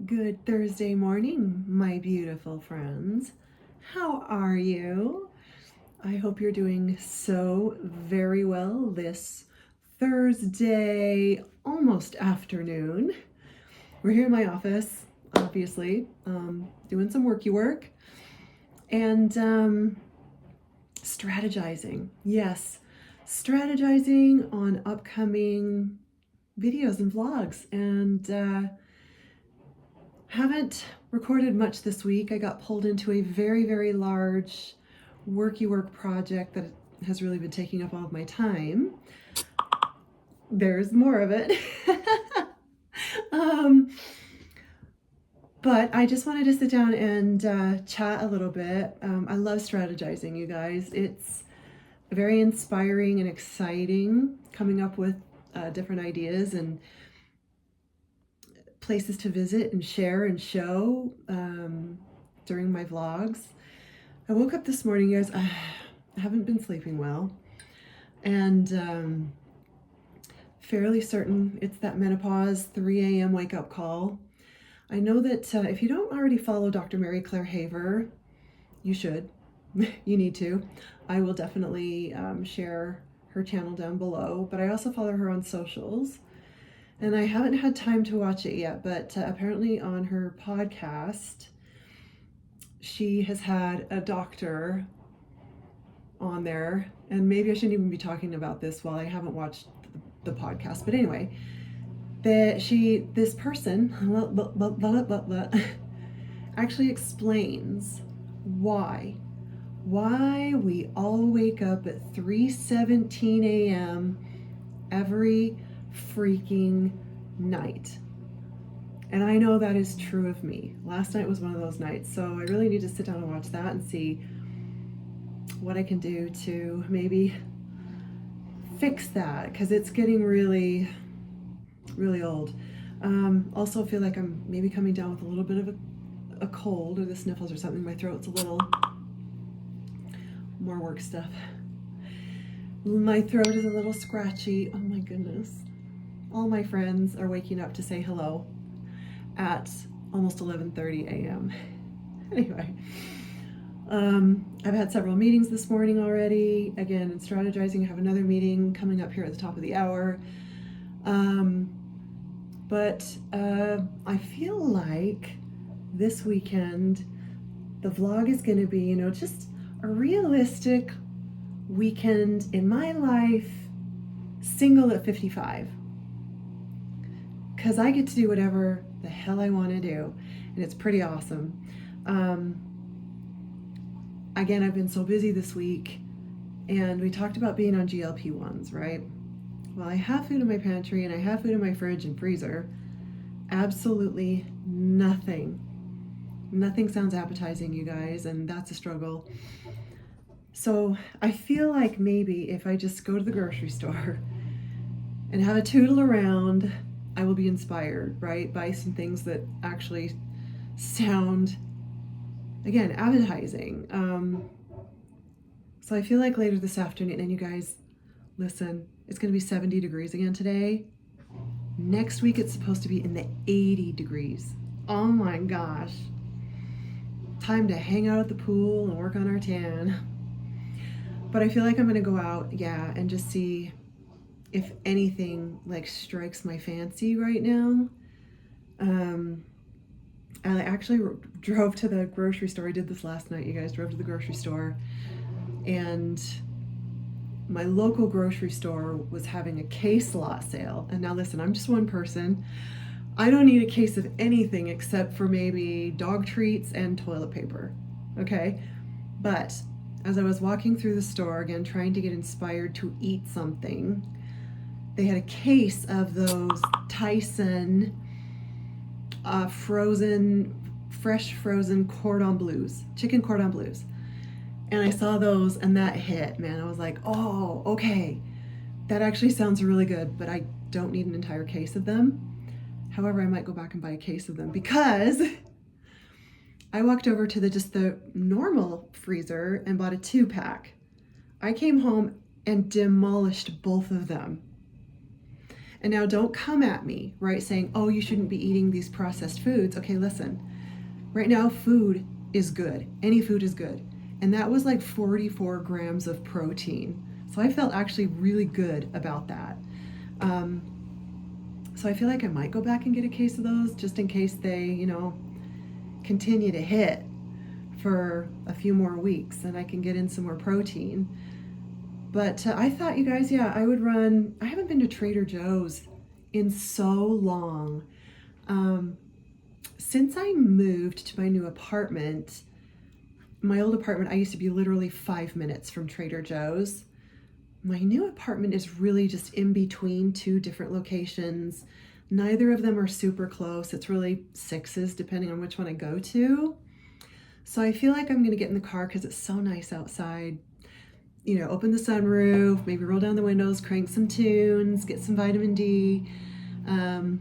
Good Thursday morning, my beautiful friends. How are you? I hope you're doing so very well this Thursday, almost afternoon. We're here in my office, obviously, doing some worky work and strategizing. Yes, strategizing on upcoming videos and vlogs. And haven't recorded much this week. I got pulled into a very, very large work project that has really been taking up all of my time. There's more of it. But I just wanted to sit down and chat a little bit. I love strategizing, you guys. It's very inspiring and exciting coming up with different ideas and places to visit and share and show during my vlogs. I woke up this morning, guys. I haven't been sleeping well, and fairly certain it's that menopause 3 a.m. wake up call. I know that if you don't already follow Dr. Mary Claire Haver, you should. You need to. I will definitely share her channel down below, but I also follow her on socials. And I haven't had time to watch it yet, but apparently on her podcast, she has had a doctor on there. And maybe I shouldn't even be talking about this while I haven't watched the podcast. But anyway, this person actually explains why we all wake up at 3:17 a.m. every freaking night. And I know that is true of me. Last night was one of those nights, so I really need to sit down and watch that and see what I can do to maybe fix that, because it's getting really, really old. Also feel like I'm maybe coming down with a little bit of a cold or the sniffles or something. My throat's a little more work stuff. My throat is a little scratchy. Oh my goodness. All my friends are waking up to say hello at almost 11:30 a.m. Anyway, I've had several meetings this morning already. Again, in strategizing, I have another meeting coming up here at the top of the hour. But I feel like this weekend, the vlog is going to be, just a realistic weekend in my life, single at 55. Because I get to do whatever the hell I want to do, and it's pretty awesome. Again, I've been so busy this week, and we talked about being on GLP-1s, right? Well, I have food in my pantry, and I have food in my fridge and freezer. Absolutely nothing. Nothing sounds appetizing, you guys, and that's a struggle. So I feel like maybe if I just go to the grocery store and have a tootle around, I will be inspired, right? By some things that actually sound, again, appetizing. So I feel like later this afternoon, and you guys, listen, it's going to be 70 degrees again today. Next week, it's supposed to be in the 80 degrees. Oh my gosh. Time to hang out at the pool and work on our tan. But I feel like I'm going to go out, and just see if anything like strikes my fancy right now. I actually drove to the grocery store. I did this last night, you guys. Drove to the grocery store, and my local grocery store was having a case lot sale. And now listen, I'm just one person. I don't need a case of anything except for maybe dog treats and toilet paper, okay? But as I was walking through the store, again, trying to get inspired to eat something, they had a case of those Tyson fresh frozen cordon bleus, chicken cordon bleus. And I saw those, and that hit, man. I was like, oh, okay. That actually sounds really good, but I don't need an entire case of them. However, I might go back and buy a case of them, because I walked over to the normal freezer and bought a 2-pack. I came home and demolished both of them. And now don't come at me, right, saying, oh, you shouldn't be eating these processed foods. Okay, listen, right now food is good. Any food is good. And that was like 44 grams of protein. So I felt actually really good about that. So I feel like I might go back and get a case of those just in case they, continue to hit for a few more weeks and I can get in some more protein. But I thought, you guys, I would run. I haven't been to Trader Joe's in so long. Since I moved to my new apartment, my old apartment, I used to be literally 5 minutes from Trader Joe's. My new apartment is really just in between two different locations. Neither of them are super close. It's really sixes depending on which one I go to. So I feel like I'm gonna get in the car because it's so nice outside. Open the sunroof, maybe roll down the windows, crank some tunes, get some vitamin D, and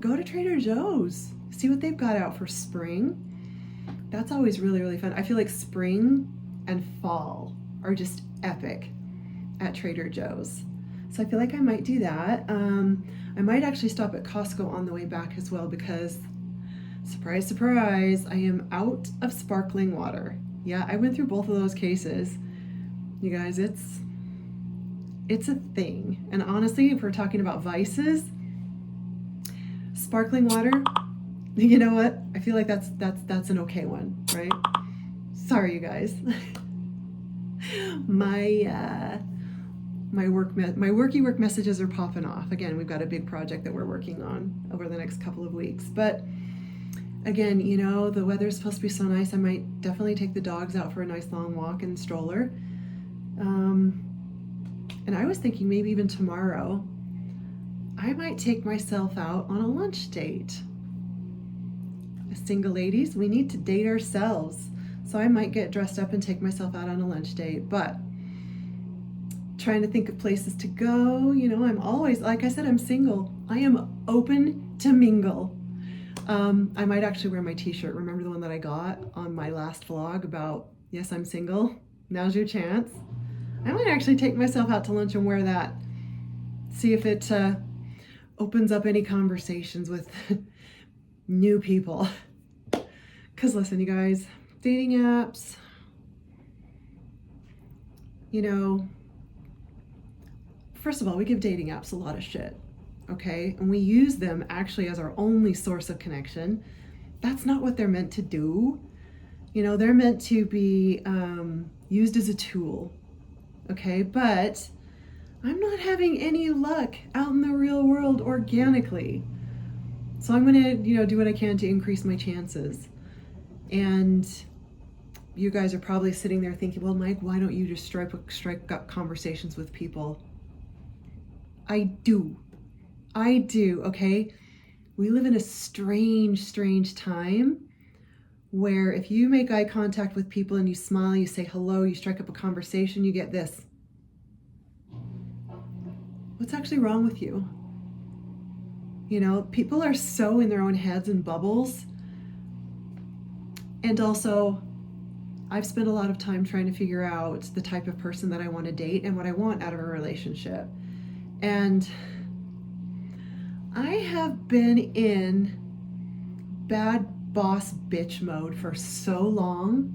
go to Trader Joe's. See what they've got out for spring. That's always really, really fun. I feel like spring and fall are just epic at Trader Joe's. So I feel like I might do that. I might actually stop at Costco on the way back as well because, surprise, surprise, I am out of sparkling water. Yeah, I went through both of those cases. You guys, it's a thing. And honestly, if we're talking about vices, sparkling water, you know what? I feel like that's an okay one, right? Sorry, you guys. my worky work messages are popping off. Again, we've got a big project that we're working on over the next couple of weeks. But again, the weather's supposed to be so nice. I might definitely take the dogs out for a nice long walk in the stroller. And I was thinking maybe even tomorrow, I might take myself out on a lunch date. Single ladies, we need to date ourselves. So I might get dressed up and take myself out on a lunch date. But trying to think of places to go, I'm always, like I said, I'm single. I am open to mingle. I might actually wear my t-shirt. Remember the one that I got on my last vlog about, yes, I'm single. Now's your chance. I might actually take myself out to lunch and wear that. See if it opens up any conversations with new people. Because listen, you guys, dating apps, first of all, we give dating apps a lot of shit. Okay, and we use them actually as our only source of connection. That's not what they're meant to do. They're meant to be used as a tool. Okay, but I'm not having any luck out in the real world organically. So I'm gonna, do what I can to increase my chances. And you guys are probably sitting there thinking, well, Mike, why don't you just strike up conversations with people? I do, okay? We live in a strange time where if you make eye contact with people and you smile, you say hello, you strike up a conversation, you get this. What's actually wrong with you? People are so in their own heads and bubbles. And also, I've spent a lot of time trying to figure out the type of person that I want to date and what I want out of a relationship. And I have been in bad boss bitch mode for so long,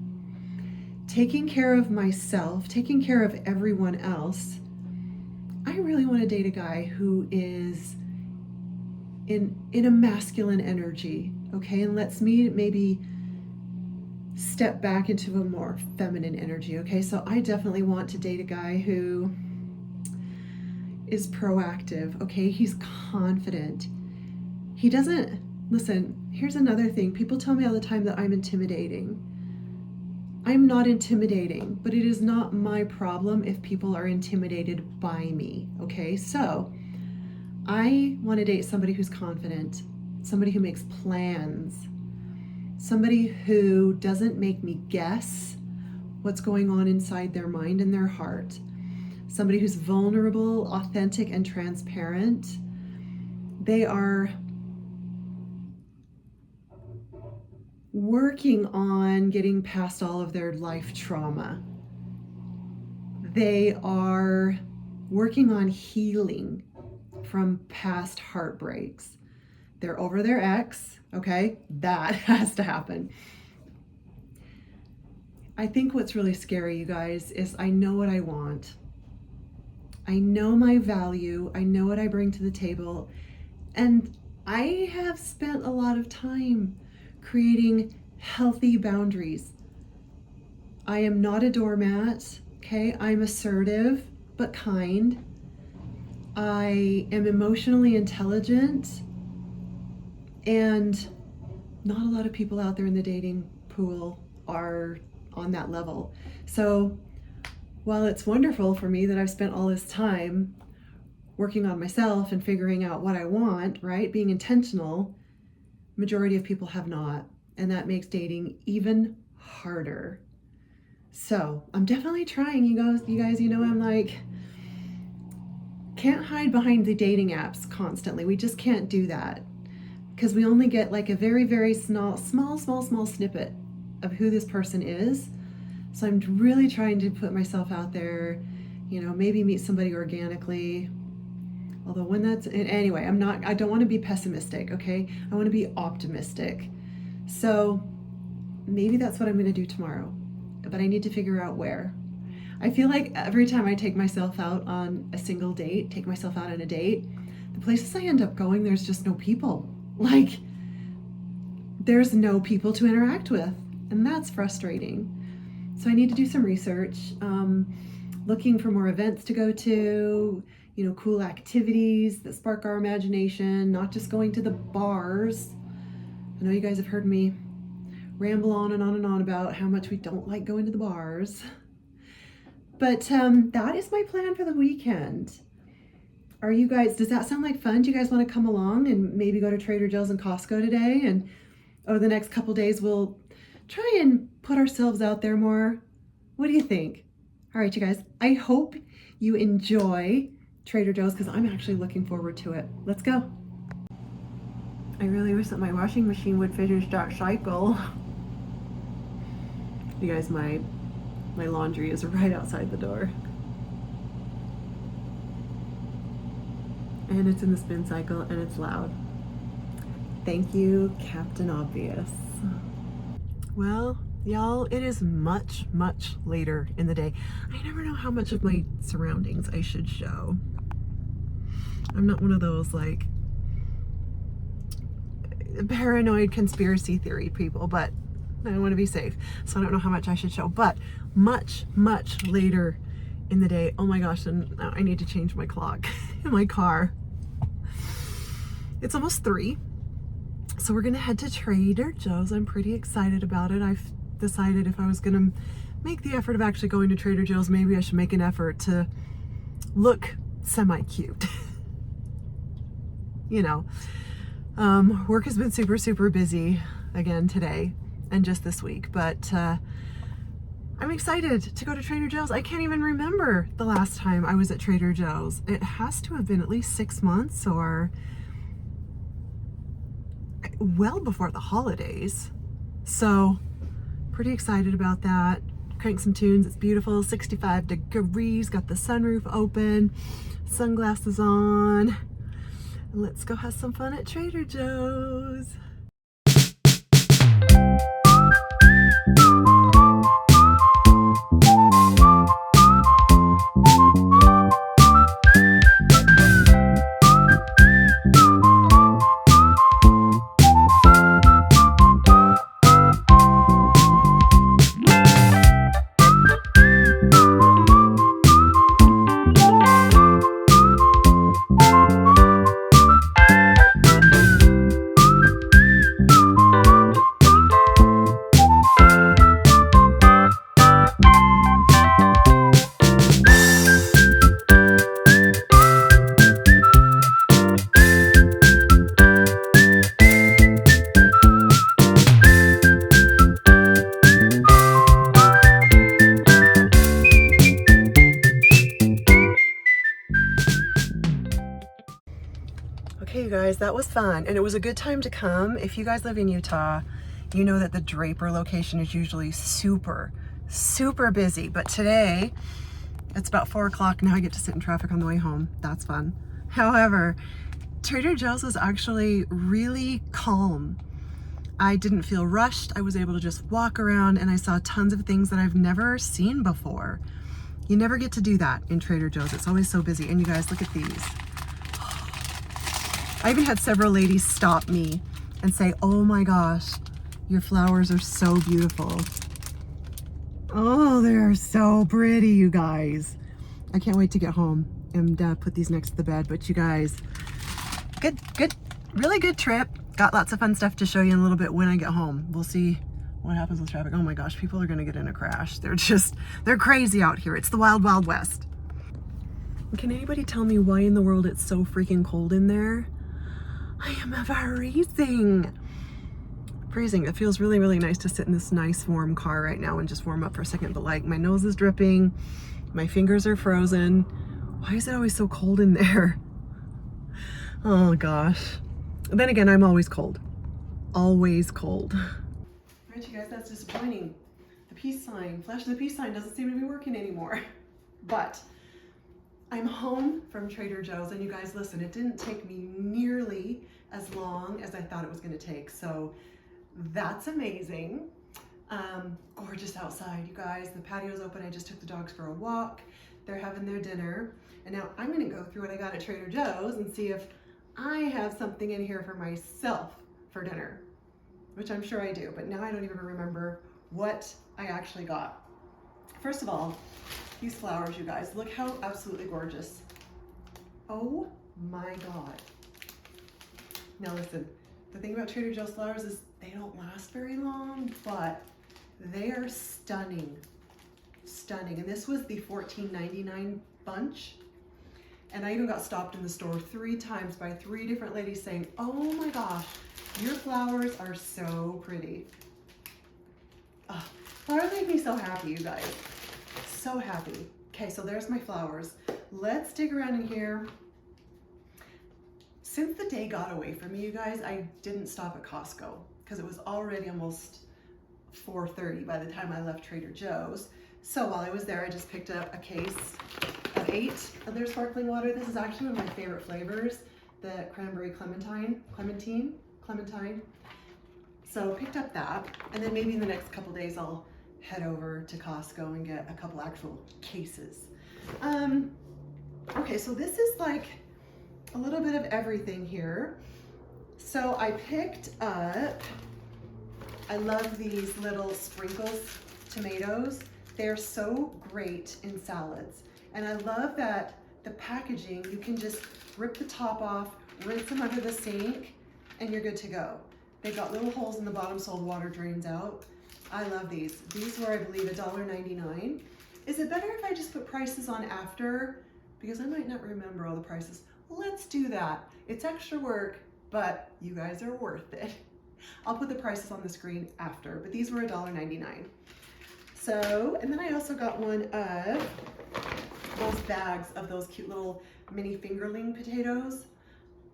taking care of myself, taking care of everyone else. I really want to date a guy who is in a masculine energy, okay, and lets me maybe step back into a more feminine energy, okay? So I definitely want to date a guy who is proactive, okay? He's confident. He doesn't, listen, here's another thing. People tell me all the time that I'm intimidating. I'm not intimidating, but it is not my problem if people are intimidated by me, okay? So I want to date somebody who's confident, somebody who makes plans, somebody who doesn't make me guess what's going on inside their mind and their heart, somebody who's vulnerable, authentic, and transparent. They are working on getting past all of their life trauma. They are working on healing. from past heartbreaks. They're over their ex, okay? That has to happen. I think what's really scary, you guys, is I know what I want. I know my value. I know what I bring to the table. And I have spent a lot of time creating healthy boundaries. I am not a doormat, okay? I'm assertive but kind. I am emotionally intelligent, and not a lot of people out there in the dating pool are on that level. So while it's wonderful for me that I've spent all this time working on myself and figuring out what I want, right? Being intentional, majority of people have not. And that makes dating even harder. So I'm definitely trying, you guys, I'm like, can't hide behind the dating apps constantly. We just can't do that because we only get like a very, very small snippet of who this person is. So I'm really trying to put myself out there, maybe meet somebody organically. Although anyway, I don't want to be pessimistic, okay? I want to be optimistic. So maybe that's what I'm going to do tomorrow, but I need to figure out where. I feel like every time I take myself out on a single date, the places I end up going, there's just no people. Like, there's no people to interact with, and that's frustrating. So I need to do some research, looking for more events to go to, cool activities that spark our imagination, not just going to the bars. I know you guys have heard me ramble on and on and on about how much we don't like going to the bars. But that is my plan for the weekend. Does that sound like fun? Do you guys want to come along and maybe go to Trader Joe's and Costco today? And over the next couple days, we'll try and put ourselves out there more. What do you think? All right, you guys, I hope you enjoy Trader Joe's because I'm actually looking forward to it. Let's go. I really wish that my washing machine would finish that cycle. You guys, my laundry is right outside the door. And it's in the spin cycle and it's loud. Thank you, Captain Obvious. Well, y'all, it is much later in the day. I never know how much of my surroundings I should show. I'm not one of those like paranoid conspiracy theory people, but I want to be safe. So I don't know how much I should show, but much later in the day. Oh my gosh, and I need to change my clock in my car. It's almost 3. So we're gonna head to Trader Joe's. I'm pretty excited about it. I've decided if I was gonna make the effort of actually going to Trader Joe's, maybe I should make an effort to look semi-cute. Work has been super busy again today and just this week, but I'm excited to go to Trader Joe's. I can't even remember the last time I was at Trader Joe's. It has to have been at least 6 months or well before the holidays. So pretty excited about that. Crank some tunes. It's beautiful, 65 degrees, got the sunroof open, sunglasses on. Let's go have some fun at Trader Joe's. Okay, you guys, that was fun, and it was a good time to come. If you guys live in Utah, you know that the Draper location is usually super busy, but today it's about 4 o'clock. Now I get to sit in traffic on the way home. That's fun. However, Trader Joe's was actually really calm. I didn't feel rushed. I was able to just walk around and I saw tons of things that I've never seen before. You never get to do that in Trader Joe's. It's always so busy. And you guys, look at these. I even had several ladies stop me and say, oh my gosh, your flowers are so beautiful. Oh, they're so pretty, you guys. I can't wait to get home and put these next to the bed. But you guys, good, really good trip. Got lots of fun stuff to show you in a little bit when I get home. We'll see what happens with traffic. Oh my gosh, people are gonna get in a crash. They're crazy out here. It's the wild, wild west. Can anybody tell me why in the world it's so freaking cold in there? I am freezing. It feels really, really nice to sit in this nice warm car right now and just warm up for a second, but like my nose is dripping, my fingers are frozen. Why is it always so cold in there? Oh gosh. And then again, I'm always cold. Always cold. All right, you guys, that's disappointing. The peace sign, flashing the peace sign doesn't seem to be working anymore. But I'm home from Trader Joe's, and you guys, listen, it didn't take me nearly as long as I thought it was gonna take, so that's amazing. Gorgeous outside, you guys. The patio's open. I just took the dogs for a walk. They're having their dinner. And now I'm gonna go through what I got at Trader Joe's and see if I have something in here for myself for dinner, which I'm sure I do, but now I don't even remember what I actually got. First of all, these flowers, you guys, look how absolutely gorgeous. Oh my God. Now listen, the thing about Trader Joe's flowers is they don't last very long, but they are stunning. And this was the $14.99 bunch. And I even got stopped in the store 3 times by 3 different ladies saying, oh my gosh, your flowers are so pretty. Oh, flowers make me so happy, you guys. So happy. Okay, so there's my flowers. Let's dig around in here. Since the day got away from me, you guys, I didn't stop at Costco because it was already almost 4:30 by the time I left Trader Joe's. So while I was there, I just picked up a case of 8 of their sparkling water. This is actually one of my favorite flavors, the cranberry clementine. So picked up that, and then maybe in the next couple days I'll head over to Costco and get a couple actual cases. Okay, so this is like a little bit of everything here. So I picked up, I love these little sprinkles tomatoes. They're so great in salads. And I love that the packaging, you can just rip the top off, rinse them under the sink, and you're good to go. They've got little holes in the bottom so the water drains out. I love these. These were, I believe, $1.99. Is it better if I just put prices on after? Because I might not remember all the prices. Let's do that. It's extra work, but you guys are worth it. I'll put the prices on the screen after, but these were $1.99. So, and then I also got one of those bags of those cute little mini fingerling potatoes.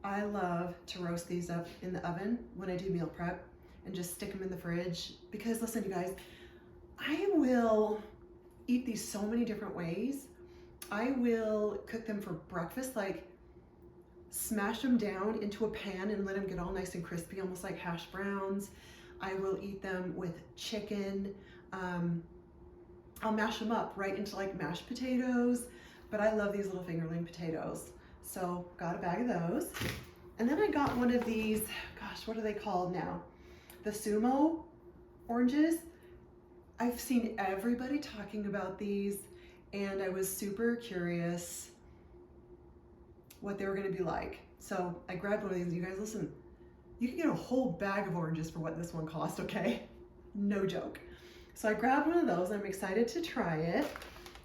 I love to roast these up in the oven when I do meal prep and just stick them in the fridge because listen, you guys, I will eat these so many different ways. I will cook them for breakfast, like smash them down into a pan and let them get all nice and crispy, almost like hash browns. I will eat them with chicken. I'll mash them up right into like mashed potatoes, but I love these little fingerling potatoes. So got a bag of those. And then I got one of these, gosh, what are they called now? The sumo oranges. I've seen everybody talking about these and I was super curious what they were gonna be like. So I grabbed one of these. You guys, listen, you can get a whole bag of oranges for what this one cost, okay? No joke. So I grabbed one of those. I'm excited to try it.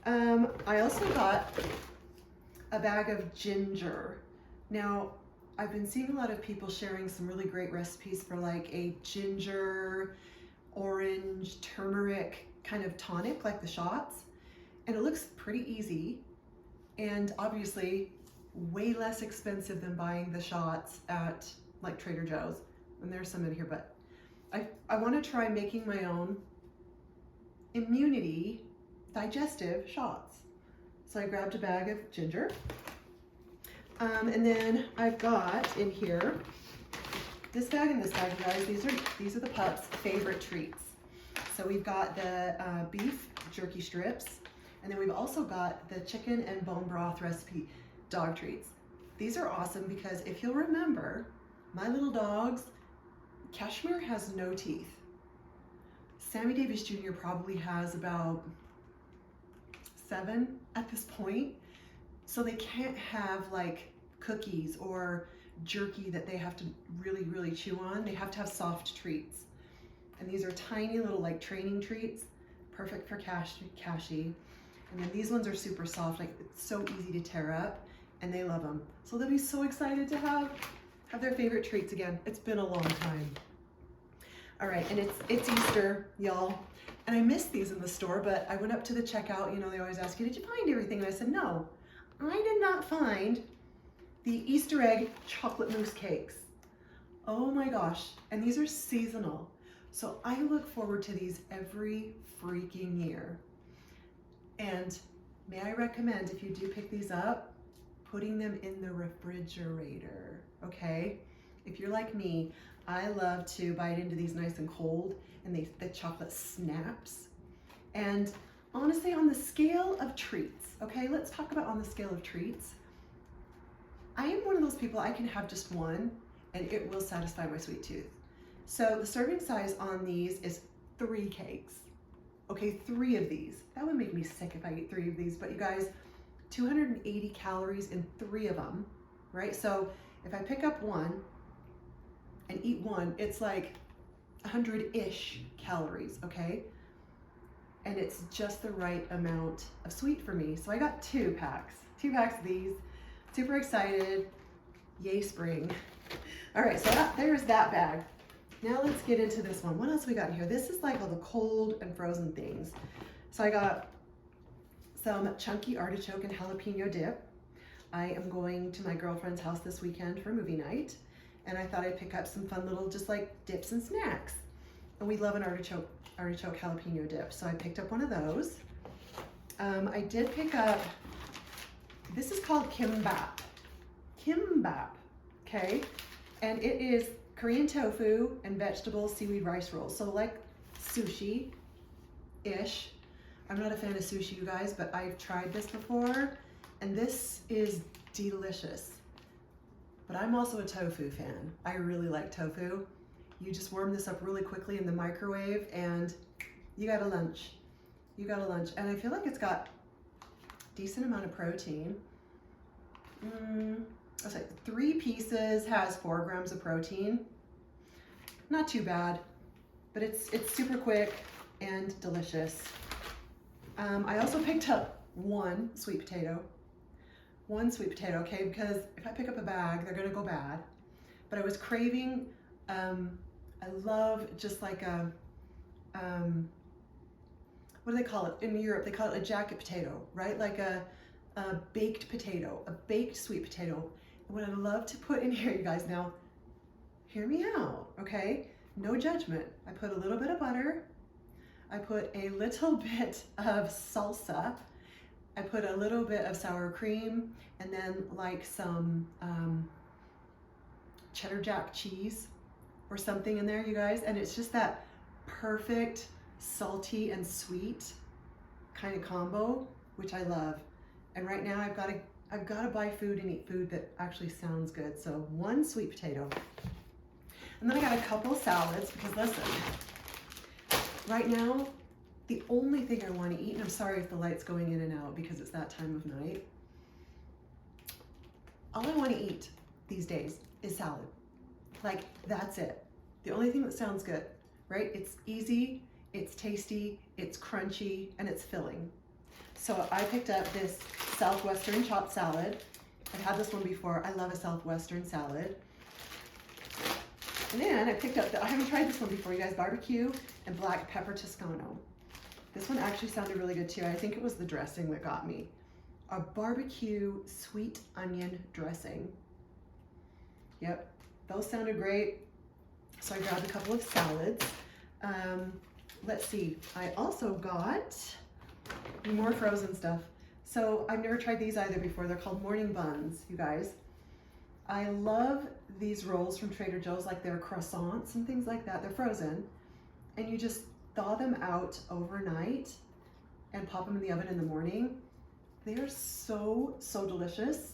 I also got a bag of ginger. Now, I've been seeing a lot of people sharing some really great recipes for like a ginger, orange, turmeric kind of tonic, like the shots. And it looks pretty easy and obviously way less expensive than buying the shots at like Trader Joe's. And there's some in here, but I want to try making my own immunity digestive shots. So I grabbed a bag of ginger, And then I've got in here this bag and this bag, you guys. These are the pups' favorite treats. So we've got the beef jerky strips, and then we've also got the chicken and bone broth recipe dog treats. These are awesome because if you'll remember, my little dogs, Kashmir has no teeth. Sammy Davis Jr. probably has about 7 at this point. So they can't have like cookies or jerky that they have to really, really chew on. They have to have soft treats. And these are tiny little like training treats, perfect for Kashi. And then these ones are super soft, like it's so easy to tear up, and they love them. So they'll be so excited to have their favorite treats again. It's been a long time. All right, and it's Easter, y'all. And I missed these in the store, but I went up to the checkout. You know, they always ask you, did you find everything? And I said, no, I did not find the Easter egg chocolate mousse cakes. Oh my gosh, and these are seasonal. So I look forward to these every freaking year. And may I recommend, if you do pick these up, putting them in the refrigerator, okay? If you're like me, I love to bite into these nice and cold, and the chocolate snaps. And honestly, on the scale of treats, okay, let's talk about on the scale of treats. I am one of those people, I can have just one, and it will satisfy my sweet tooth. So the serving size on these is 3 cakes. Okay, 3 of these. That would make me sick if I ate 3 of these, but you guys, 280 calories in 3 of them, right? So if I pick up one and eat one, it's like 100-ish calories, okay? And it's just the right amount of sweet for me. So I got 2 packs of these. Super excited. Yay, spring. All right, so there's that bag. Now let's get into this one. What else we got in here? This is like all the cold and frozen things. So I got some chunky artichoke and jalapeno dip. I am going to my girlfriend's house this weekend for movie night, and I thought I'd pick up some fun little just like dips and snacks. And we love an artichoke jalapeno dip, so I picked up one of those. I did pick up, this is called kimbap, okay? And it is Korean tofu and vegetable seaweed rice rolls. So like sushi-ish. I'm not a fan of sushi, you guys, but I've tried this before, and this is delicious. But I'm also a tofu fan. I really like tofu. You just warm this up really quickly in the microwave, and you got a lunch. You got a lunch. And I feel like it's got a decent amount of protein. It's like 3 pieces has 4 grams of protein. Not too bad, but it's super quick and delicious. I also picked up 1 sweet potato. 1 sweet potato, okay, because if I pick up a bag, they're gonna go bad. But I was craving, I love just like a, what do they call it? In Europe, they call it a jacket potato, right? Like a baked potato, a baked sweet potato. And what I love to put in here, you guys, now, hear me out, okay? No judgment. I put a little bit of butter. I put a little bit of salsa. I put a little bit of sour cream, and then like some cheddar jack cheese or something in there, you guys. And it's just that perfect salty and sweet kind of combo, which I love. And right now I've got to buy food and eat food that actually sounds good. So 1 sweet potato. And then I got a couple salads because listen, right now, the only thing I want to eat, and I'm sorry if the light's going in and out because it's that time of night, all I want to eat these days is salad. Like, that's it. The only thing that sounds good, right? It's easy, it's tasty, it's crunchy, and it's filling. So I picked up this Southwestern chopped salad. I've had this one before. I love a Southwestern salad. And then I picked up, I haven't tried this one before, you guys, barbecue and black pepper Toscano. This one actually sounded really good too. I think it was the dressing that got me. A barbecue sweet onion dressing. Yep, those sounded great. So I grabbed a couple of salads. Let's see, I also got more frozen stuff. So I've never tried these either before. They're called morning buns, you guys. I love these rolls from Trader Joe's, like they're croissants and things like that. They're frozen, and you just thaw them out overnight and pop them in the oven in the morning. They are so, so delicious.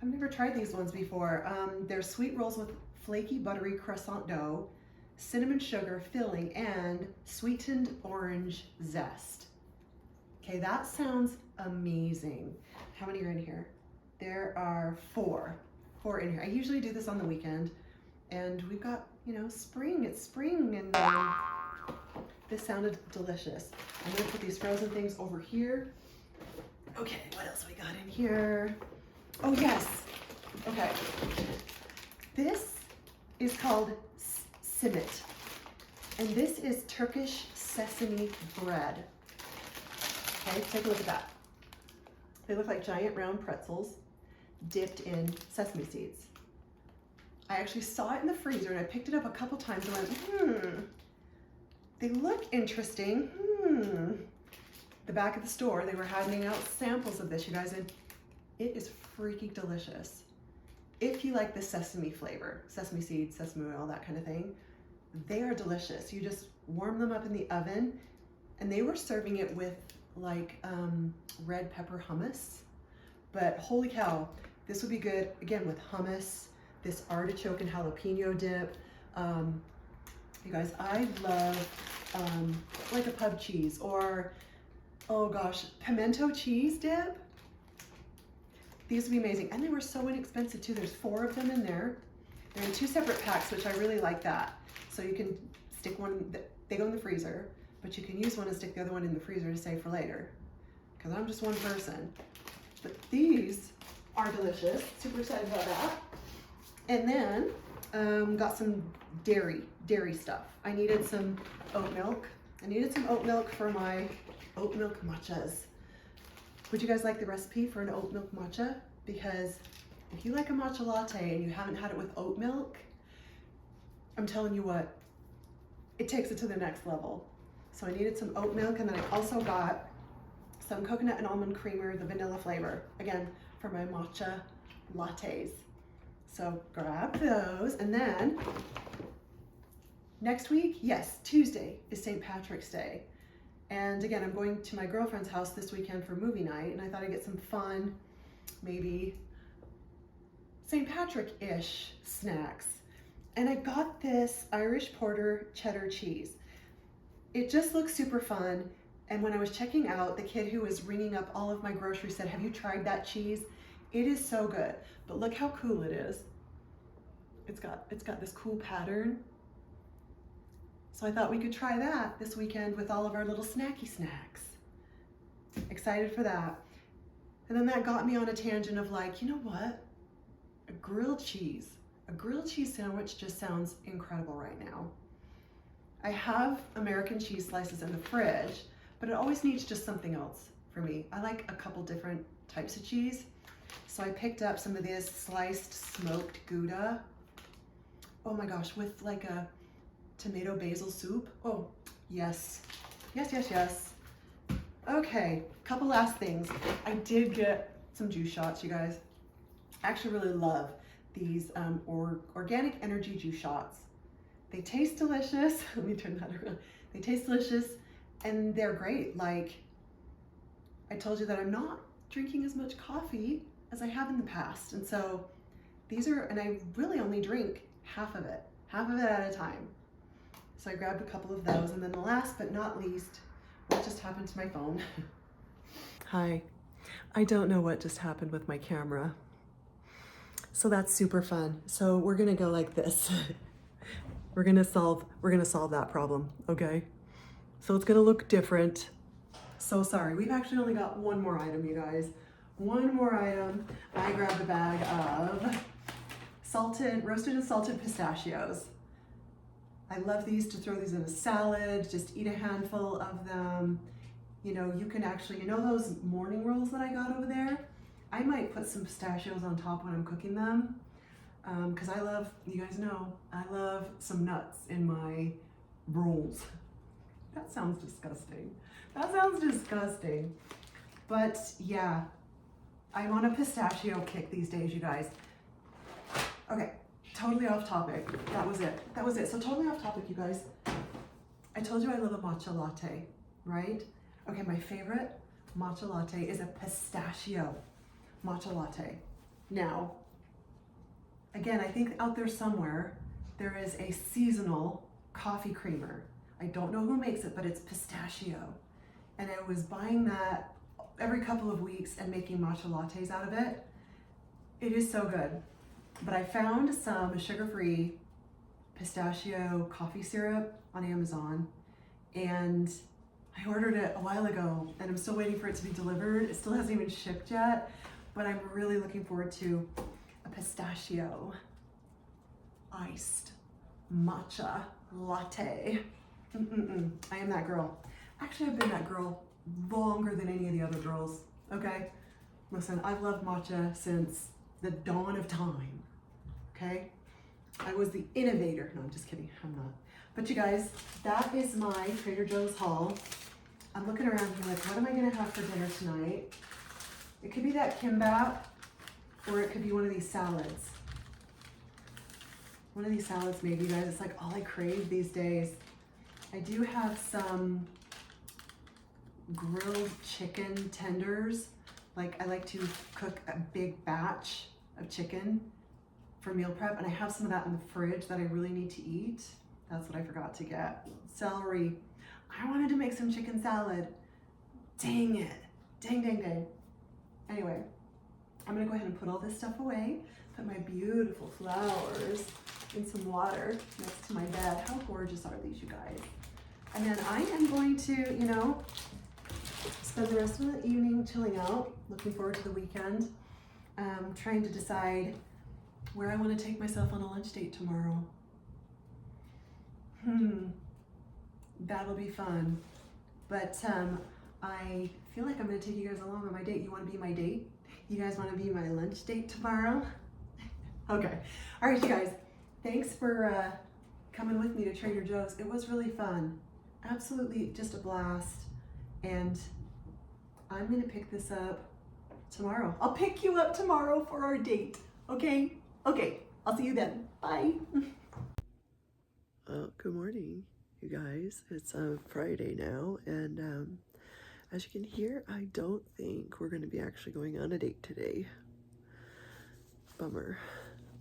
I've never tried these ones before. They're sweet rolls with flaky, buttery croissant dough, cinnamon sugar filling, and sweetened orange zest. Okay, that sounds amazing. How many are in here? There are four in here. I usually do this on the weekend, and we've got, you know, spring. It's spring, and this sounded delicious. I'm gonna put these frozen things over here. Okay, what else we got in here? Oh yes, okay. This is called simit, and this is Turkish sesame bread. Okay, take a look at that. They look like giant round pretzels dipped in sesame seeds. I actually saw it in the freezer, and I picked it up a couple times and went, they look interesting. The back of the store, they were handing out samples of this, you guys, and it is freaking delicious. If you like the sesame flavor, sesame seeds, sesame oil, that kind of thing, they are delicious. You just warm them up in the oven, and they were serving it with like red pepper hummus. But holy cow, this would be good, again, with hummus, this artichoke and jalapeno dip. You guys, I love like a pub cheese, or, oh gosh, pimento cheese dip. These would be amazing. And they were so inexpensive too. There's 4 of them in there. They're in 2 separate packs, which I really like that. So you can stick one, they go in the freezer, but you can use one and stick the other one in the freezer to save for later. Because I'm just one person. But these are delicious. Super excited about that. And then got some dairy stuff. I needed some oat milk. I needed some oat milk for my oat milk matchas. Would you guys like the recipe for an oat milk matcha? Because if you like a matcha latte and you haven't had it with oat milk, I'm telling you what, it takes it to the next level. So I needed some oat milk, and then I also got some coconut and almond creamer, the vanilla flavor, again, for my matcha lattes. So grab those, and then next week, yes, Tuesday is St. Patrick's Day. And again, I'm going to my girlfriend's house this weekend for movie night, and I thought I'd get some fun, maybe St. Patrick-ish snacks. And I got this Irish Porter cheddar cheese. It just looks super fun. And when I was checking out, the kid who was ringing up all of my groceries said, have you tried that cheese? It is so good. But look how cool it is. It's got this cool pattern. So I thought we could try that this weekend with all of our little snacky snacks. Excited for that. And then that got me on a tangent of like, you know what? A grilled cheese sandwich just sounds incredible right now. I have American cheese slices in the fridge, but it always needs just something else for me. I like a couple different types of cheese. So I picked up some of this sliced smoked Gouda. Oh my gosh, with like a tomato basil soup. Oh, yes. Yes. Okay, couple last things. I did get some juice shots, you guys. I actually really love these organic energy juice shots. They taste delicious. Let me turn that around. They taste delicious, and they're great. Like, I told you that I'm not drinking as much coffee as I have in the past. And so these are, and I really only drink half of it at a time. So I grabbed a couple of those, and then the last but not least, what just happened to my phone? Hi, I don't know what just happened with my camera. So that's super fun. So we're gonna go like this. We're gonna solve that problem, okay? So it's gonna look different. So sorry, we've actually only got one more item, you guys. One more item. I grabbed a bag of roasted and salted pistachios. I love these, to throw these in a salad, just eat a handful of them. You know, you can actually, you know those morning rolls that I got over there? I might put some pistachios on top when I'm cooking them. Because I love, you guys know, I love some nuts in my rolls. That sounds disgusting. But yeah, I'm on a pistachio kick these days, you guys. Okay, totally off topic. That was it. That was it. So totally off topic, you guys. I told you I love a matcha latte, right? Okay, my favorite matcha latte is a pistachio matcha latte. Now, again, I think out there somewhere, there is a seasonal coffee creamer. I don't know who makes it, but it's pistachio. And I was buying that every couple of weeks and making matcha lattes out of it. It is so good. But I found some sugar-free pistachio coffee syrup on Amazon, and I ordered it a while ago and I'm still waiting for it to be delivered. It still hasn't even shipped yet, but I'm really looking forward to a pistachio iced matcha latte. I am that girl. Actually, I've been that girl longer than any of the other girls, okay? Listen, I've loved matcha since the dawn of time, okay? I was the innovator. No, I'm just kidding, I'm not. But you guys, that is my Trader Joe's haul. I'm looking around here like, what am I gonna have for dinner tonight? It could be that kimbap, or it could be one of these salads. One of these salads maybe, you guys. It's like all I crave these days. I do have some grilled chicken tenders. Like, I like to cook a big batch of chicken for meal prep, and I have some of that in the fridge that I really need to eat. That's what I forgot to get. Celery. I wanted to make some chicken salad. Dang it. Dang, dang, dang. Anyway, I'm gonna go ahead and put all this stuff away, put my beautiful flowers in some water next to my bed. How gorgeous are these, you guys? And then I am going to, you know, spend the rest of the evening chilling out, looking forward to the weekend, trying to decide where I want to take myself on a lunch date tomorrow. That'll be fun. But I feel like I'm going to take you guys along on my date. You want to be my date? You guys want to be my lunch date tomorrow? Okay. All right, you guys. Thanks for coming with me to Trader Joe's. It was really fun. Absolutely just a blast. And I'm going to pick this up tomorrow. I'll pick you up tomorrow for our date. Okay? Okay. I'll see you then. Bye. Good morning, you guys. It's Friday now, and as you can hear, I don't think we're going to be actually going on a date today. Bummer.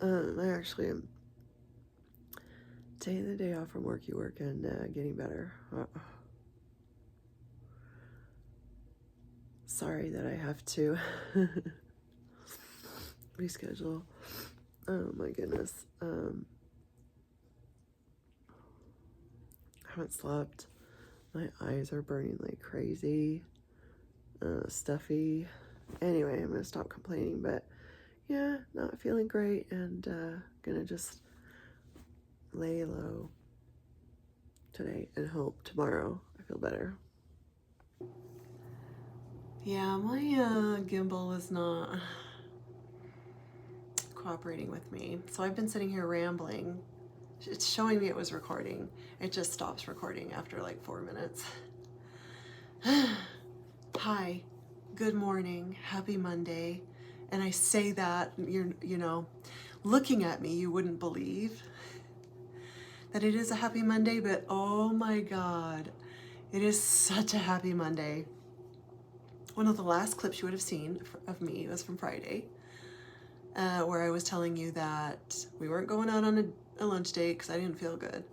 I actually am taking the day off from worky work and getting better. Sorry that I have to reschedule. Oh my goodness. I haven't slept. My eyes are burning like crazy. Stuffy. Anyway, I'm gonna stop complaining, but yeah, not feeling great, and gonna just lay low today and hope tomorrow I feel better. Yeah, my gimbal is not cooperating with me, so I've been sitting here rambling. It's showing me it was recording. It just stops recording after like 4 minutes. Hi, good morning, happy Monday. And I say that, you know, looking at me, you wouldn't believe that it is a happy Monday, but oh my God, it is such a happy Monday. One of the last clips you would have seen of me was from Friday, where I was telling you that we weren't going out on a lunch date because I didn't feel good.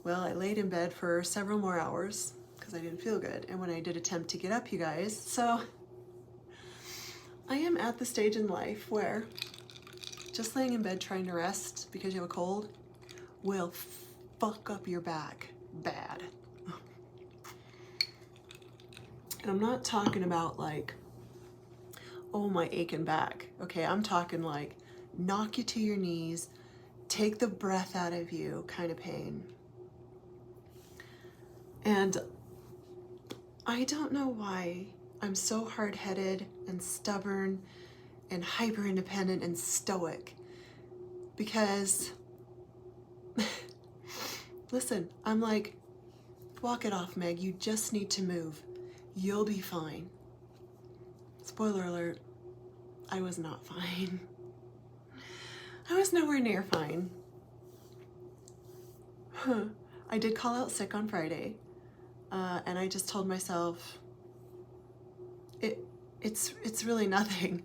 Well, I laid in bed for several more hours because I didn't feel good. And when I did attempt to get up, you guys, so I am at the stage in life where just laying in bed trying to rest because you have a cold will fuck up your back bad. And I'm not talking about like, oh, my aching back. Okay, I'm talking like knock you to your knees, take the breath out of you kind of pain. And I don't know why I'm so hard-headed and stubborn and hyper-independent and stoic, because listen, I'm like, walk it off, Meg, you just need to move. You'll be fine. Spoiler alert, I was not fine. I was nowhere near fine. I did call out sick on Friday, and I just told myself, it's really nothing.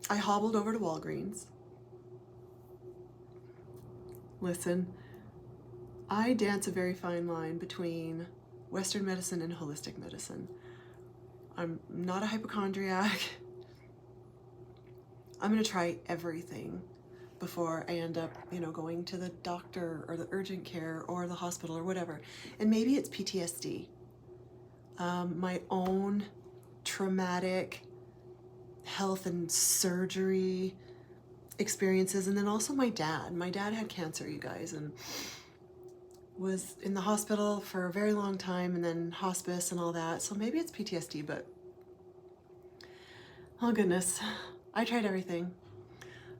I hobbled over to Walgreens. Listen, I dance a very fine line between Western medicine and holistic medicine. I'm not a hypochondriac. I'm gonna try everything before I end up, going to the doctor or the urgent care or the hospital or whatever. And maybe it's PTSD. My own traumatic health and surgery experiences, and then also my dad. My dad had cancer, you guys, and was in the hospital for a very long time, and then hospice and all that. So maybe it's PTSD, but oh goodness, I tried everything.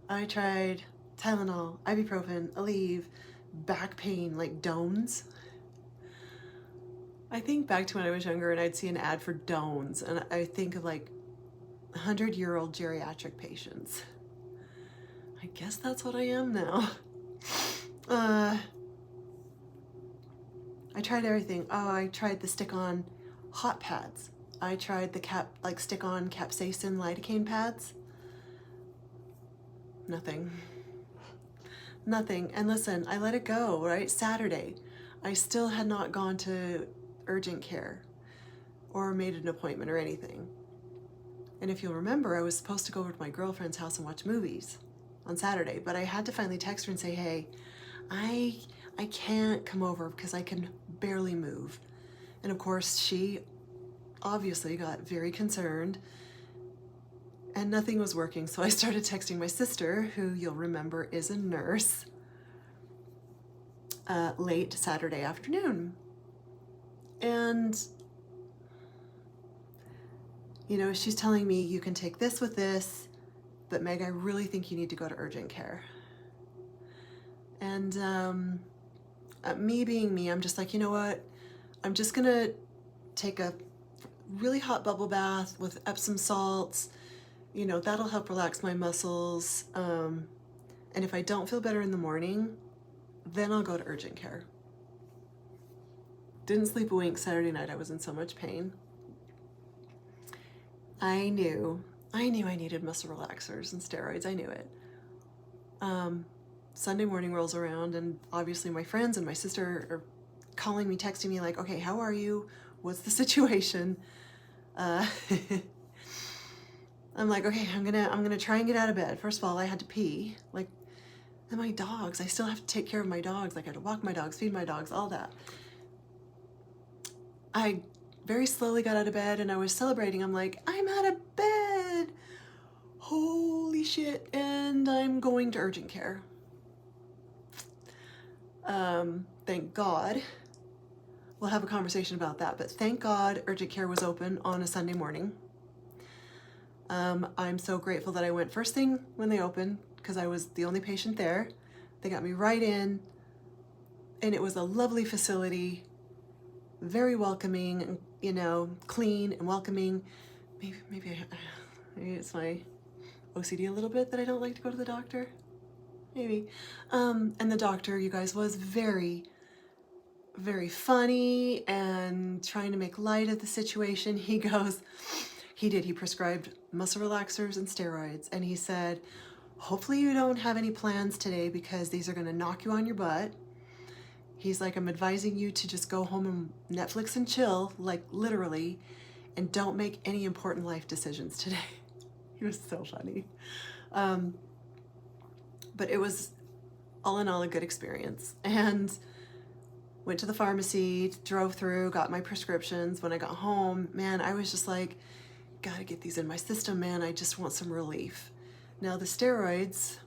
I tried Tylenol, ibuprofen, Aleve, back pain, like Dones. I think back to when I was younger and I'd see an ad for Dones, and I think of like 100-year-old geriatric patients. I guess that's what I am now. I tried everything. Oh, I tried the stick-on hot pads. I tried the stick-on capsaicin lidocaine pads. Nothing. Nothing. And listen, I let it go, right? Saturday, I still had not gone to urgent care or made an appointment or anything. And if you'll remember, I was supposed to go over to my girlfriend's house and watch movies on Saturday, but I had to finally text her and say, hey, I can't come over because I can barely move. And of course, she obviously got very concerned and nothing was working. So I started texting my sister, who you'll remember is a nurse, late Saturday afternoon. And, she's telling me, you can take this with this, but Meg, I really think you need to go to urgent care. And me being me, I'm just like, you know what? I'm just gonna take a really hot bubble bath with Epsom salts. That'll help relax my muscles. And if I don't feel better in the morning, then I'll go to urgent care. Didn't sleep a wink Saturday night. I was in so much pain. I knew I needed muscle relaxers and steroids. I knew it. Sunday morning rolls around, and obviously my friends and my sister are calling me, texting me like, okay, how are you? What's the situation? I'm like, okay, I'm gonna try and get out of bed. First of all, I had to pee. And my dogs, I still have to take care of my dogs. I had to walk my dogs, feed my dogs, all that. I very slowly got out of bed and I was celebrating. I'm like, I'm out of bed. Holy shit. And I'm going to urgent care. Thank God. We'll have a conversation about that, but thank God urgent care was open on a Sunday morning. I'm so grateful that I went first thing when they opened, because I was the only patient there. They got me right in, and it was a lovely facility, very welcoming, clean and welcoming. Maybe it's my OCD a little bit that I don't like to go to the doctor. Maybe. And the doctor, you guys, was very, very funny and trying to make light of the situation. He prescribed muscle relaxers and steroids, and he said, hopefully you don't have any plans today because these are going to knock you on your butt. He's like, I'm advising you to just go home and Netflix and chill, like literally, and don't make any important life decisions today. He was so funny. But it was all in all a good experience. And went to the pharmacy, drove through, got my prescriptions. When I got home, man, I was just like, gotta get these in my system, man. I just want some relief. Now the steroids,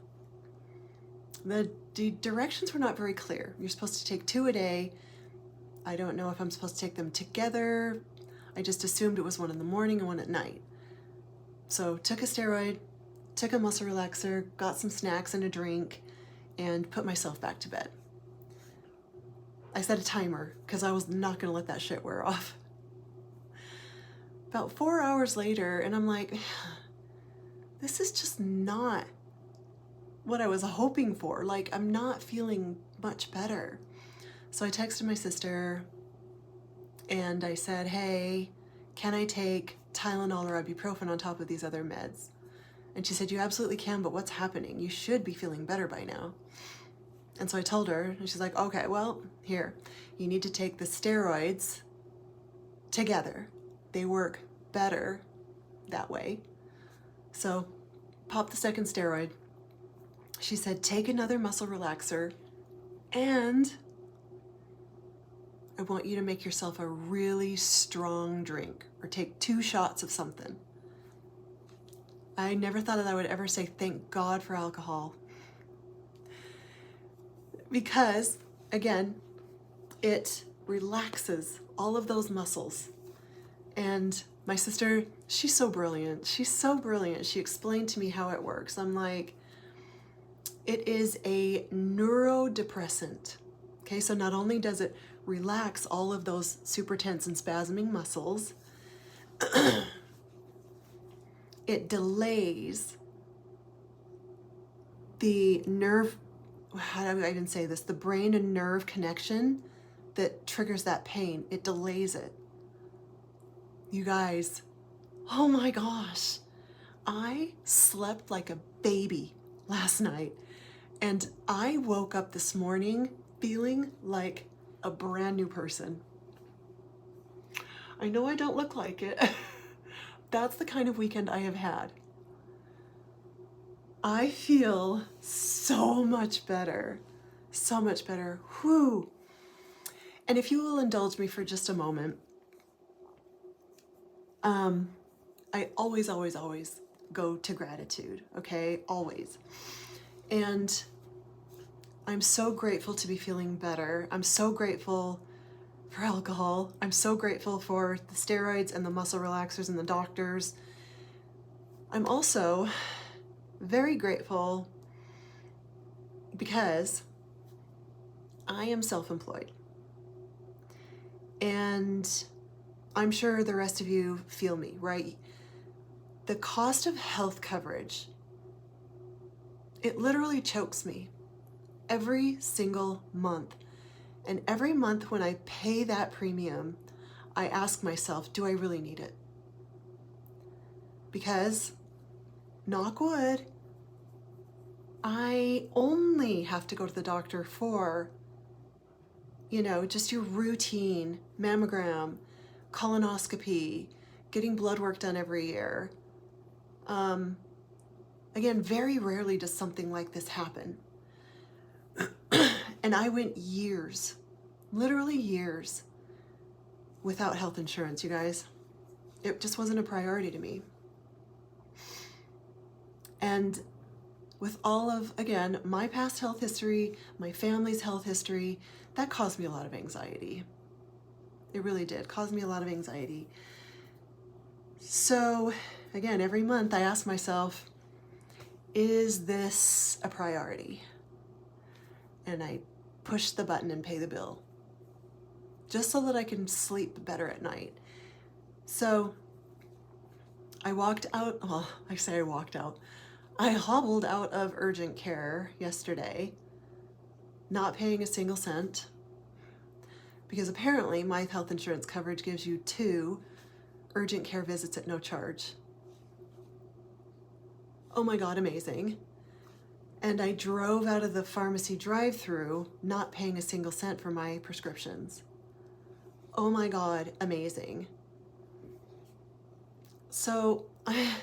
the directions were not very clear. You're supposed to take 2 a day. I don't know if I'm supposed to take them together. I just assumed it was one in the morning and one at night. So took a steroid, took a muscle relaxer, got some snacks and a drink, and put myself back to bed. I set a timer because I was not gonna let that shit wear off. About 4 hours later, and I'm like, this is just not what I was hoping for. Like, I'm not feeling much better. So I texted my sister and I said, hey, can I take Tylenol or ibuprofen on top of these other meds? And she said, you absolutely can, but what's happening? You should be feeling better by now. And so I told her, and she's like, okay, well, here, you need to take the steroids together. They work better that way. So pop the second steroid. She said, take another muscle relaxer, and I want you to make yourself a really strong drink, or take 2 shots of something. I never thought that I would ever say thank God for alcohol. Because, again, it relaxes all of those muscles. And my sister, she's so brilliant. She's so brilliant. She explained to me how it works. I'm like, it is a neurodepressant. Okay, so not only does it relax all of those super tense and spasming muscles, it delays the nerve, how do I even say this? The brain and nerve connection that triggers that pain. It delays it. You guys, oh my gosh, I slept like a baby last night, and I woke up this morning feeling like a brand new person. I know I don't look like it. That's the kind of weekend I have had. I feel so much better. So much better. Whew. And if you will indulge me for just a moment, I always go to gratitude, okay? Always. And I'm so grateful to be feeling better. I'm so grateful for alcohol. I'm so grateful for the steroids and the muscle relaxers and the doctors. I'm also very grateful because I am self-employed. And I'm sure the rest of you feel me, right? The cost of health coverage, it literally chokes me every single month. And every month when I pay that premium, I ask myself, do I really need it? Because, knock wood, I only have to go to the doctor for, just your routine mammogram, colonoscopy, getting blood work done every year. Again, very rarely does something like this happen. And I went years, literally years, without health insurance, you guys. It just wasn't a priority to me. And with all of, again, my past health history, my family's health history, that caused me a lot of anxiety. It really did, cause me a lot of anxiety. So, again, every month I ask myself, is this a priority? And I push the button and pay the bill, just so that I can sleep better at night. So I walked out, I hobbled out of urgent care yesterday, not paying a single cent, because apparently my health insurance coverage gives you 2 urgent care visits at no charge. Oh my God, amazing. And I drove out of the pharmacy drive-through, not paying a single cent for my prescriptions. Oh my God, amazing. So I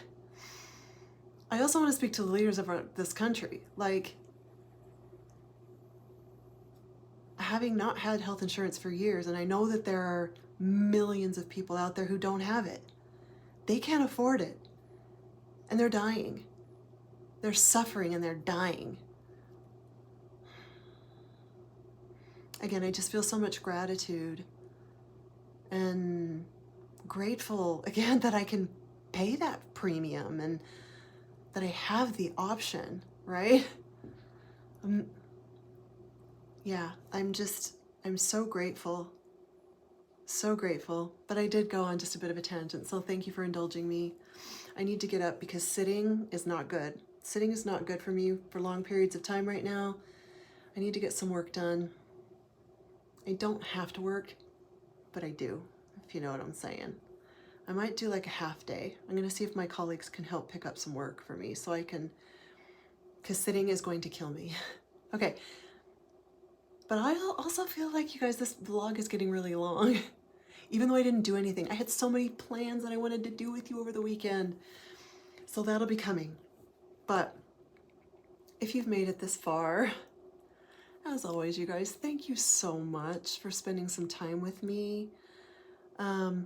also want to speak to the leaders of this country. Like, having not had health insurance for years, and I know that there are millions of people out there who don't have it. They can't afford it, and they're dying. They're suffering and they're dying. Again, I just feel so much gratitude and grateful, again, that I can pay that premium and that I have the option, right? Yeah, I'm so grateful. So grateful. But I did go on just a bit of a tangent, so thank you for indulging me. I need to get up because sitting is not good. Sitting is not good for me for long periods of time right now. I need to get some work done. I don't have to work, but I do, if you know what I'm saying. I might do like a half day. I'm going to see if my colleagues can help pick up some work for me so I can, because sitting is going to kill me. Okay. But I also feel like, you guys, this vlog is getting really long. Even though I didn't do anything. I had so many plans that I wanted to do with you over the weekend. So that'll be coming. But if you've made it this far, as always, you guys, thank you so much for spending some time with me. The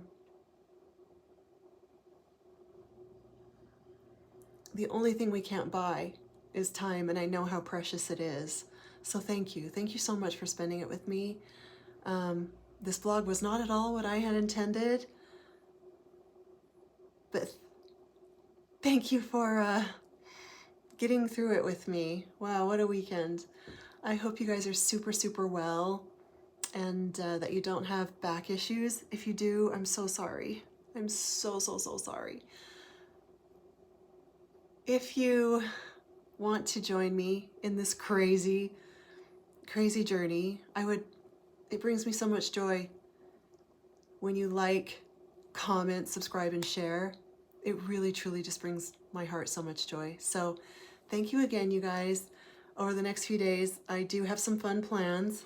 only thing we can't buy is time, and I know how precious it is. So thank you. Thank you so much for spending it with me. This vlog was not at all what I had intended, but thank you for getting through it with me. Wow, what a weekend. I hope you guys are super, super well, and that you don't have back issues. If you do, I'm so sorry. I'm so, so, so sorry. If you want to join me in this crazy, crazy journey, it brings me so much joy when you like, comment, subscribe, and share. It really, truly just brings my heart so much joy. So thank you again, you guys. Over the next few days, I do have some fun plans.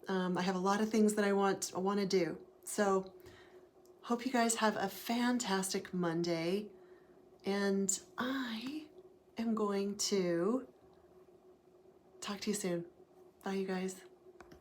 I have a lot of things that I want to do. So hope you guys have a fantastic Monday. And I am going to talk to you soon. Bye, you guys.